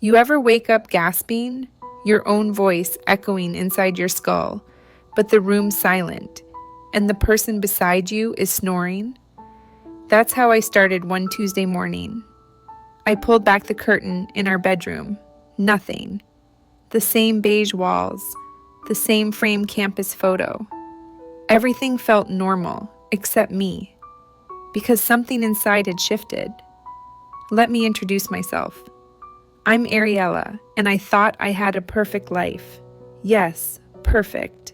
You ever wake up gasping, your own voice echoing inside your skull, but the room's silent, and the person beside you is snoring? That's how I started one Tuesday morning. I pulled back the curtain in our bedroom. Nothing. The same beige walls, the same framed campus photo. Everything felt normal, except me, because something inside had shifted. Let me introduce myself. I'm Ariella, and I thought I had a perfect life. Yes, perfect.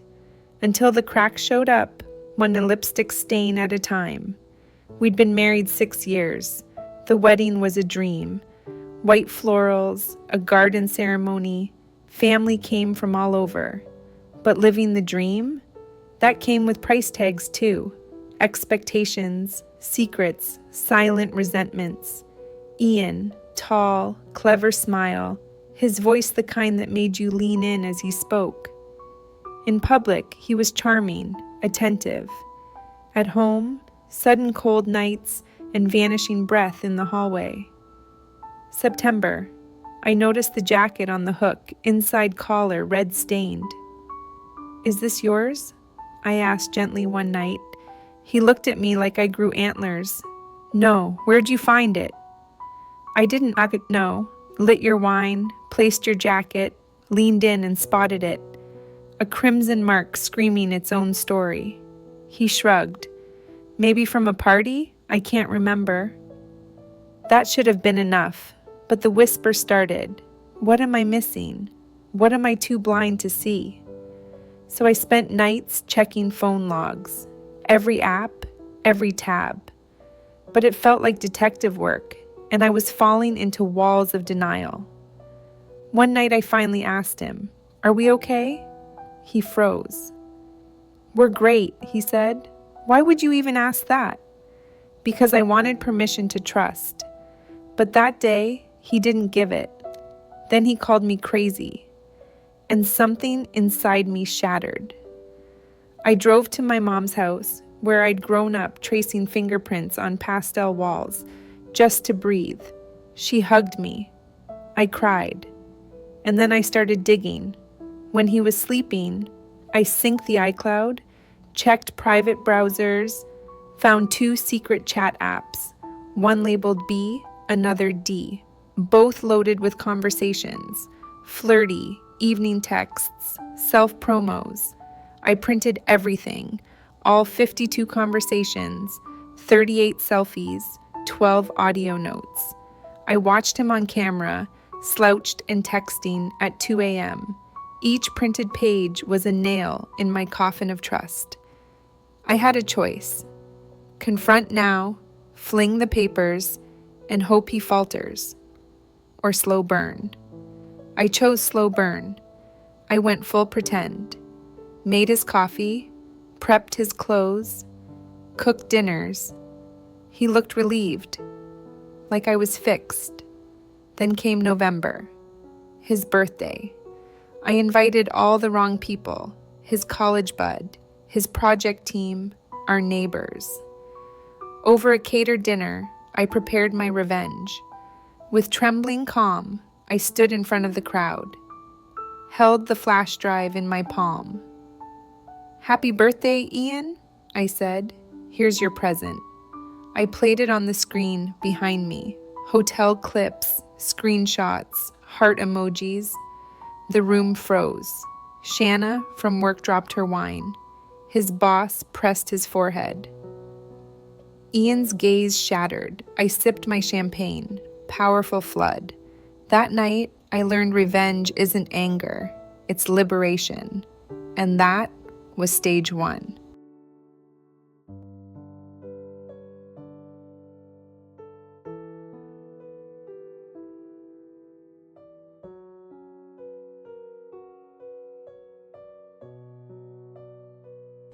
Until the cracks showed up, one lipstick stain at a time. We'd been married 6 years. The wedding was a dream. White florals, a garden ceremony, family came from all over. But living the dream? That came with price tags too. Expectations, secrets, silent resentments. Ian, tall, clever smile, his voice the kind that made you lean in as he spoke. In public, he was charming, attentive. At home, sudden cold nights and vanishing breath in the hallway. September, I noticed the jacket on the hook, inside collar red stained. "Is this yours?" I asked gently one night. He looked at me like I grew antlers. "No, where'd you find it?" I didn't know. Lit your wine, placed your jacket, leaned in and spotted it. A crimson mark screaming its own story. He shrugged. "Maybe from a party? I can't remember." That should have been enough, but the whisper started. What am I missing? What am I too blind to see? So I spent nights checking phone logs, every app, every tab. But it felt like detective work, and I was falling into walls of denial. One night I finally asked him, "Are we okay?" He froze. "We're great," he said. "Why would you even ask that?" Because I wanted permission to trust. But that day, he didn't give it. Then he called me crazy, and something inside me shattered. I drove to my mom's house, where I'd grown up tracing fingerprints on pastel walls, just to breathe. She hugged me. I cried. And then I started digging. When he was sleeping, I synced the iCloud, checked private browsers, found 2 secret chat apps, one labeled B, another D, both loaded with conversations, flirty, evening texts, self-promos. I printed everything, all 52 conversations, 38 selfies, 12 audio notes. I watched him on camera, slouched and texting at 2 a.m. Each printed page was a nail in my coffin of trust. I had a choice. Confront now, fling the papers, and hope he falters. Or slow burn. I chose slow burn. I went full pretend. Made his coffee, prepped his clothes, cooked dinners. He looked relieved, like I was fixed. Then came November, his birthday. I invited all the wrong people, his college bud, his project team, our neighbors. Over a catered dinner, I prepared my revenge. With trembling calm, I stood in front of the crowd, held the flash drive in my palm. "Happy birthday, Ian," I said. "Here's your present." I played it on the screen behind me. Hotel clips, screenshots, heart emojis. The room froze. Shanna from work dropped her wine. His boss pressed his forehead. Ian's gaze shattered. I sipped my champagne. Powerful flood. That night, I learned revenge isn't anger. It's liberation. And that was stage 1.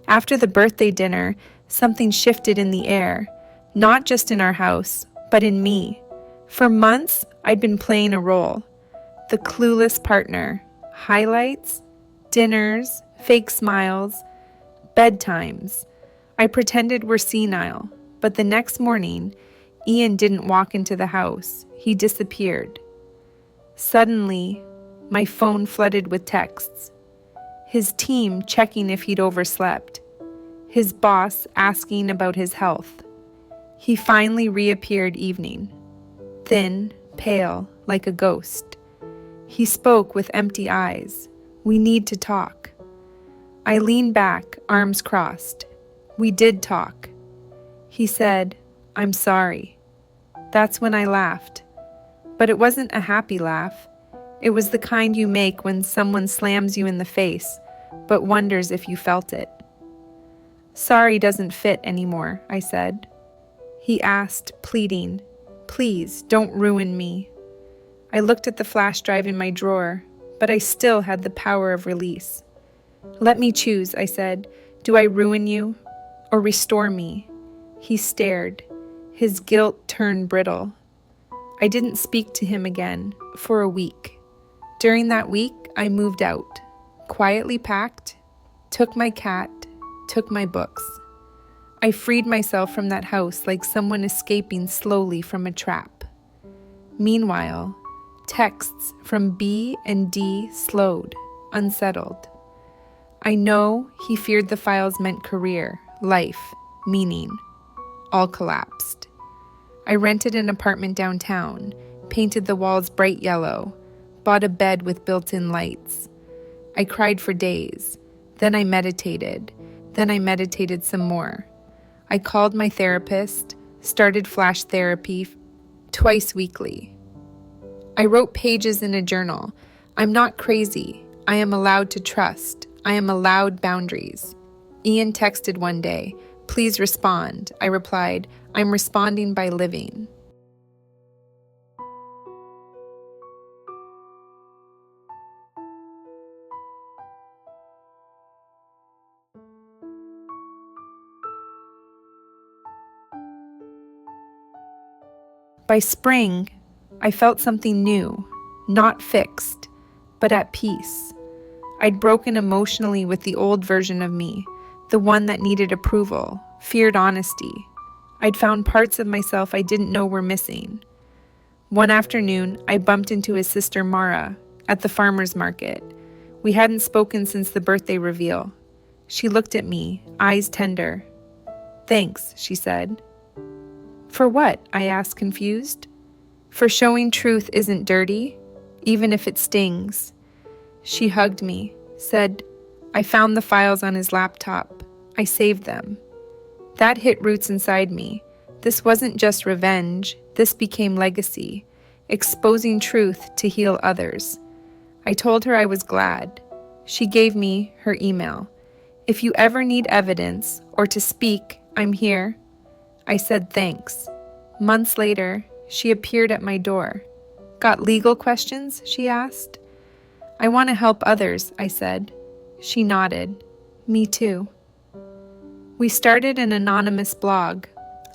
After the birthday dinner, something shifted in the air, not just in our house, but in me. For months, I'd been playing a role. The clueless partner. Highlights, dinners, fake smiles, bedtimes. I pretended we're senile, but the next morning, Ian didn't walk into the house. He disappeared. Suddenly, my phone flooded with texts. His team checking if he'd overslept. His boss asking about his health. He finally reappeared evening. Thin, pale, like a ghost. He spoke with empty eyes. We need to talk. I leaned back, arms crossed. We did talk. He said, "I'm sorry." That's when I laughed. But it wasn't a happy laugh. It was the kind you make when someone slams you in the face, but wonders if you felt it. "Sorry doesn't fit anymore," I said. He asked, pleading, "Please, don't ruin me." I looked at the flash drive in my drawer, but I still had the power of release. "Let me choose," I said. "Do I ruin you or restore me?" He stared. His guilt turned brittle. I didn't speak to him again for a week. During that week, I moved out, quietly packed, took my cat, took my books. I freed myself from that house like someone escaping slowly from a trap. Meanwhile, texts from B and D slowed, unsettled. I know he feared the files meant career, life, meaning. All collapsed. I rented an apartment downtown, painted the walls bright yellow, bought a bed with built-in lights. I cried for days. Then I meditated. Then I meditated some more. I called my therapist, started flash therapy twice weekly. I wrote pages in a journal. I'm not crazy. I am allowed to trust. I am allowed boundaries. Ian texted one day, "Please respond." I replied, "I'm responding by living." By spring, I felt something new, not fixed, but at peace. I'd broken emotionally with the old version of me, the one that needed approval, feared honesty. I'd found parts of myself I didn't know were missing. One afternoon, I bumped into his sister Mara at the farmer's market. We hadn't spoken since the birthday reveal. She looked at me, eyes tender. "Thanks," she said. "For what?" I asked, confused. "For showing truth isn't dirty, even if it stings." She hugged me, said, "I found the files on his laptop. I saved them." That hit roots inside me. This wasn't just revenge. This became legacy, exposing truth to heal others. I told her I was glad. She gave me her email. "If you ever need evidence or to speak, I'm here." I said thanks. Months later, she appeared at my door. "Got legal questions?" she asked. "I want to help others," I said. She nodded. "Me too." We started an anonymous blog,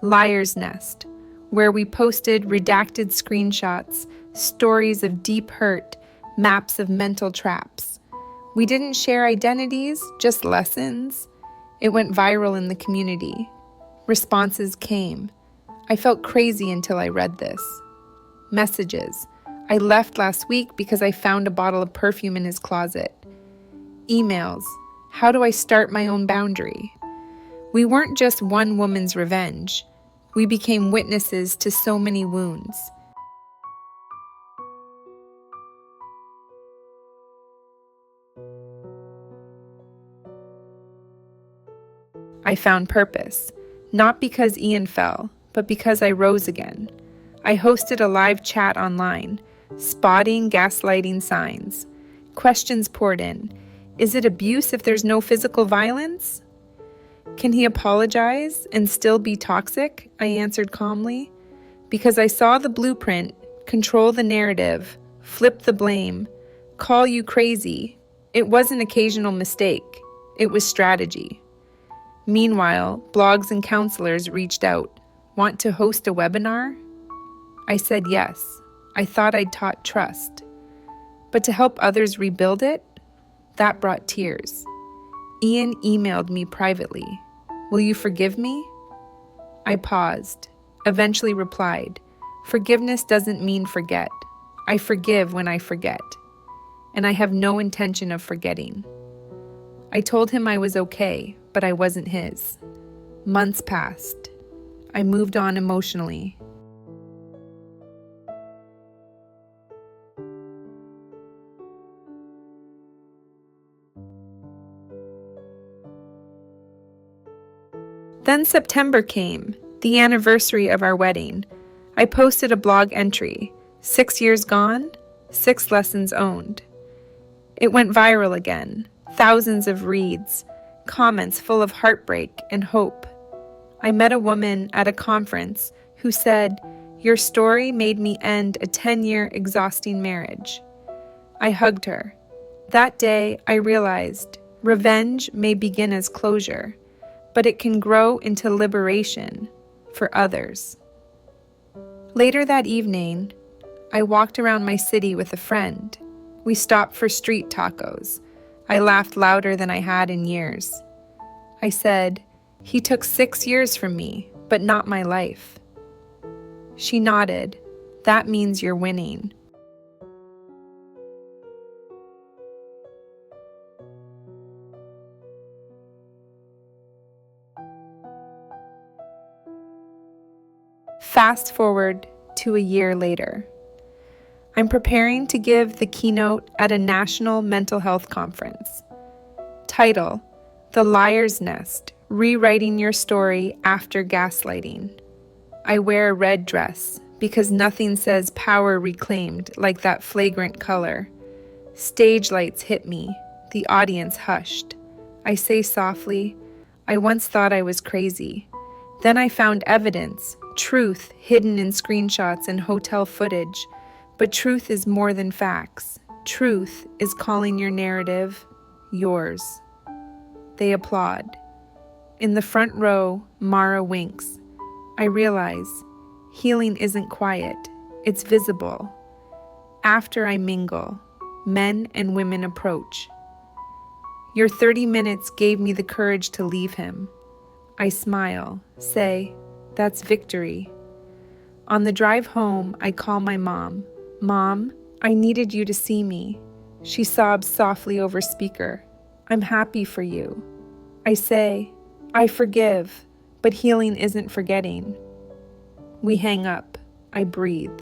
Liar's Nest, where we posted redacted screenshots, stories of deep hurt, maps of mental traps. We didn't share identities, just lessons. It went viral in the community. Responses came. I felt crazy until I read this. Messages. "I left last week because I found a bottle of perfume in his closet." Emails. "How do I start my own boundary?" We weren't just one woman's revenge. We became witnesses to so many wounds. I found purpose, not because Ian fell, but because I rose again. I hosted a live chat online, spotting gaslighting signs. Questions poured in. Is it abuse if there's no physical violence? Can he apologize and still be toxic? I answered calmly. Because I saw the blueprint, control the narrative, flip the blame, call you crazy. It was an occasional mistake. It was strategy. Meanwhile, blogs and counselors reached out. Want to host a webinar? I said yes. I thought I'd taught trust. But to help others rebuild it, that brought tears. Ian emailed me privately. Will you forgive me? I paused, eventually replied, forgiveness doesn't mean forget. I forgive when I forget, and I have no intention of forgetting. I told him I was okay, but I wasn't his. Months passed. I moved on emotionally. Then September came, the anniversary of our wedding. I posted a blog entry, 6 years gone, 6 lessons owned. It went viral again, thousands of reads, comments full of heartbreak and hope. I met a woman at a conference who said, "Your story made me end a 10-year exhausting marriage." I hugged her. That day, I realized revenge may begin as closure, but it can grow into liberation for others. Later that evening, I walked around my city with a friend. We stopped for street tacos. I laughed louder than I had in years. I said, "He took 6 years from me, but not my life." She nodded. "That means you're winning." Fast forward to a year later. I'm preparing to give the keynote at a national mental health conference. Title: The Liar's Nest, Rewriting Your Story After Gaslighting. I wear a red dress because nothing says power reclaimed like that flagrant color. Stage lights hit me. The audience hushed. I say softly, "I once thought I was crazy. Then I found evidence, truth hidden in screenshots and hotel footage. But truth is more than facts. Truth is calling your narrative yours." They applaud. In the front row, Mara winks. I realize healing isn't quiet, it's visible. After I mingle, men and women approach. "Your 30 minutes gave me the courage to leave him." I smile, say, "That's victory." On the drive home, I call my mom. "Mom, I needed you to see me." She sobs softly over speaker. "I'm happy for you." I say, "I forgive, but healing isn't forgetting." We hang up. I breathe.